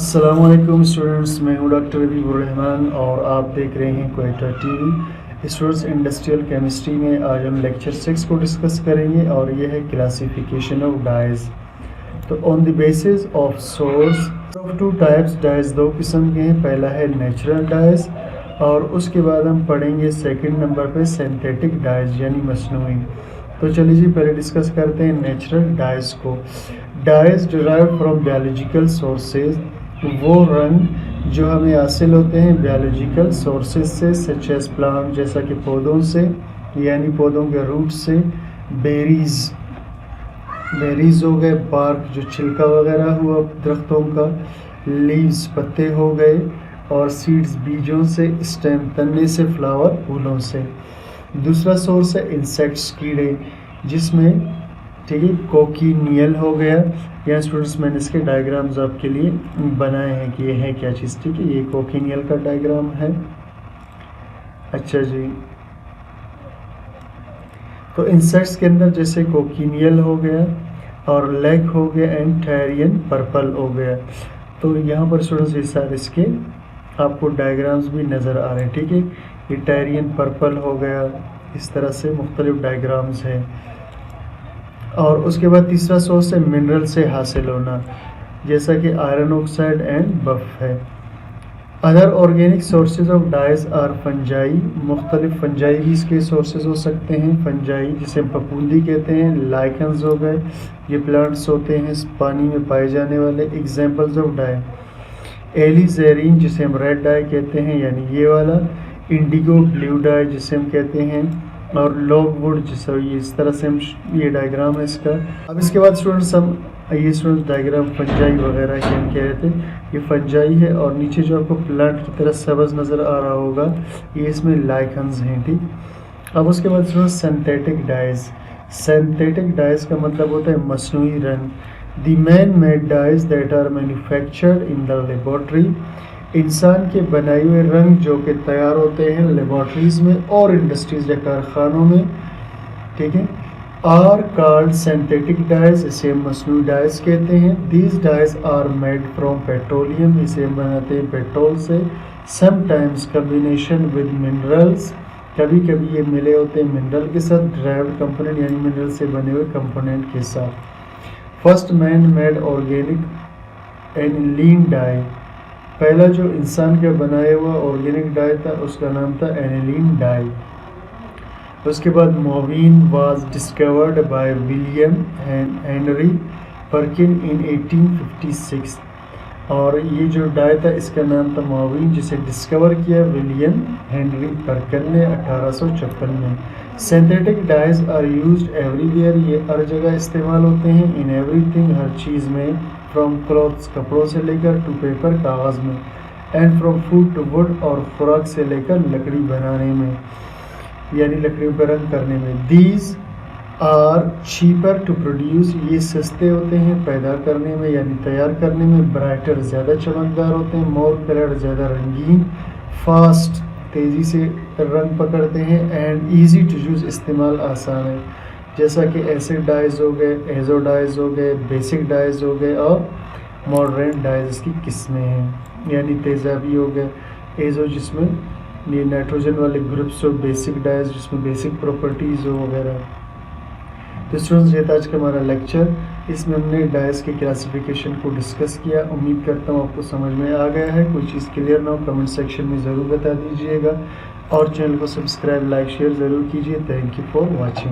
السلام علیکم اسٹوڈنٹس، میں ہوں ڈاکٹر ربیع الرحمان اور آپ دیکھ رہے ہیں Quetta T V. Students, industrial chemistry میں آج ہم لیکچر 6 کو ڈسکس کریں گے اور یہ ہے کلاسیفیکیشن آف ڈائز۔ تو on the basis of source of two types, dyes دو قسم کے ہیں، پہلا ہے نیچرل ڈائز اور اس کے بعد ہم پڑھیں گے سیکنڈ نمبر پہ سینتھیٹک ڈائز یعنی مصنوعی۔ تو چلیے جی پہلے ڈسکس کرتے ہیں نیچرل ڈائز کو۔ Dyes derived from biological sources, وہ رنگ جو ہمیں حاصل ہوتے ہیں بیولوجیکل سورسز سے، سچ ایز پلانٹ جیسا کہ پودوں سے، یعنی پودوں کے روٹ سے، بیریز ہو گئے، بارک جو چھلکا وغیرہ ہوا درختوں کا، لیوز پتے ہو گئے، اور سیڈز بیجوں سے، اسٹیم تنے سے، فلاور پھولوں سے۔ دوسرا سورس ہے انسیکٹس کیڑے، جس میں ٹھیک ہے کوکینیل ہو گیا۔ یا اسٹوڈنٹس میں نے اس کے ڈائیگرامز آپ کے لیے بنائے ہیں کہ یہ ہے کیا چیز، ٹھیک ہے، یہ کوکینیل کا ڈائیگرام ہے۔ اچھا جی، تو انسیکٹس کے اندر جیسے کوکینیل ہو گیا اور لیگ ہو گیا اینڈ ٹھیرین پرپل ہو گیا۔ تو یہاں پر اسٹوڈنٹس یہ سارے اس کے آپ کو ڈائیگرامز بھی نظر آ رہے ہیں، ٹھیک ہے، یہ ٹیرین پرپل ہو گیا، اس طرح سے مختلف ڈائیگرامز ہیں۔ اور اس کے بعد تیسرا سورس ہے منرل سے حاصل ہونا، جیسا کہ آئرن آکسائڈ اینڈ بف ہے۔ Other organic sources of dyes are fungi, مختلف فنجائی بھی اس کے سورسز ہو سکتے ہیں۔ فنجائی جسے پھپھوندی کہتے ہیں، لائکنز ہو گئے، یہ پلانٹس ہوتے ہیں پانی میں پائے جانے والے۔ ایگزامپلز آف ڈائی، ایلیزیرین جسے ہم ریڈ ڈائی کہتے ہیں یعنی یہ والا، انڈیگو بلیو ڈائی جسے ہم کہتے ہیں، اور لوگ ووڈ جسے اس طرح سے ہم یہ ڈائیگرام ہے اس کا۔ اب اس کے بعد اسٹوڈنٹس ہم یہ اسٹوڈنٹس ڈائیگرام فنجائی وغیرہ کے ہم کہہ رہے تھے، یہ فنجائی ہے، اور نیچے جو آپ کو پلانٹ کی طرح سبز نظر آ رہا ہوگا یہ اس میں لائکنز ہیں، ٹھیک۔ اب اس کے بعد students synthetic dyes, synthetic dyes کا مطلب ہوتا ہے مصنوعی رنگ۔ The man made dyes that are manufactured in the laboratory, انسان کے بنائے ہوئے رنگ جو کہ تیار ہوتے ہیں لیبارٹریز میں اور انڈسٹریز یا کارخانوں میں، ٹھیک ہے، آر کالڈ سینتھیٹک ڈائز، اسے ہم مصنوعی ڈائز کہتے ہیں۔ These dyes are made from petroleum, اسے ہم بناتے ہیں پیٹرول سے۔ Sometimes combination with minerals, کبھی کبھی یہ ملے ہوتے ہیں منرل کے ساتھ، ڈرائیوڈ کمپوننٹ یعنی منرل سے بنے ہوئے کمپوننٹ کے ساتھ۔ فرسٹ مین میڈ آرگینک اینیلین ڈائی، پہلا جو انسان کا بنایا ہوا آرگینک ڈائی تھا اس کا نام تھا اینیلین ڈائی۔ اس کے بعد mauveine was discovered by William Henry Perkin in 1856، اور یہ جو ڈائی تھا اس کا نام تھا مووین، جسے ڈسکور کیا ولیم ہینری پرکن نے 1856 میں۔ Synthetic dyes are used everywhere, یہ ہر جگہ استعمال ہوتے ہیں، ان ایوری تھنگ ہر چیز میں، فرام کلوتھس کپڑوں سے لے کر ٹو پیپر کاغذ میں، and from food to wood اور خوراک سے لے کر لکڑی بنانے میں یعنی لکڑیوں پہ رنگ کرنے میں۔ These are cheaper to produce, یہ سستے ہوتے ہیں پیدا کرنے میں یعنی تیار کرنے میں۔ برائٹر زیادہ چمکدار ہوتے ہیں، مور کلرڈ زیادہ رنگین، فاسٹ تیزی سے رنگ پکڑتے ہیں، اینڈ ایزی ٹو یوز استعمال آسان ہے، جیسا کہ ایسڈ ڈائز ہو گئے، ایزو ڈائز ہو گئے، بیسک ڈائز ہو گئے، اور ماڈرن ڈائز کی قسمیں ہیں، یعنی تیزابی ہو گئے، ایزو جس میں یہ نائٹروجن والے گروپس ہو، بیسک ڈائز جس میں بیسک پراپرٹیز ہو وغیرہ۔ تو اسٹوڈنٹس یہ تھا آج کا ہمارا لیکچر، اس میں ہم نے ڈائز کے کلاسیفیکیشن کو ڈسکس کیا۔ امید کرتا ہوں آپ کو سمجھ میں آ گیا ہے، کوئی چیز کلیئر نہ ہو کمنٹ سیکشن میں ضرور بتا دیجیے گا، اور چینل کو سبسکرائب، لائک، شیئر ضرور کیجیے۔ Thank you for watching.